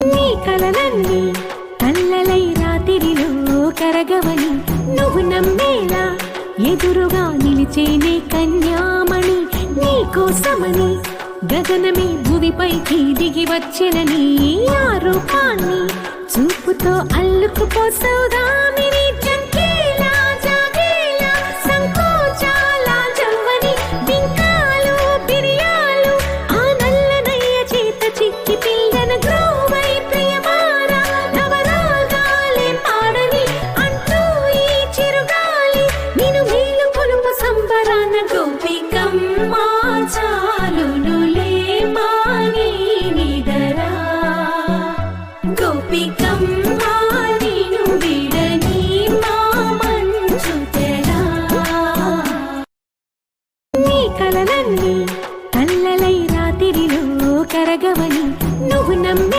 నీ కలలన్నీ కల్లలై రాత్రిలో కరగవని నువ్వు నమ్మేలా ఎదురుగా నిలిచేనే కన్యామణి. నీ కోసమని గగనమే భువిపైకి దిగి వచ్చినని ఆ రూపాన్ని చూపుతో అల్లుకుపోసౌదామిని. జంకేలా జాగేలా సంకోచాల జవ్వని బింకాలు బిరియాలు ఆ నల్లనయ్య చేత చిక్కి పిల్లన గ్రోవై ప్రియమార నవరాగాలే పాడని అంటూ ఈ చిరుగాలి నిన్ను మేలు కొలుపు సంబరాన గోపికమ్మ చాలునులే మాని నిదరా. గోపికమ్మ నిన్ను విడని మా మంచు తెరా. నీ కలలన్నీ కల్లలై రాత్రిలో కరగవని నువ్వు నమ్మే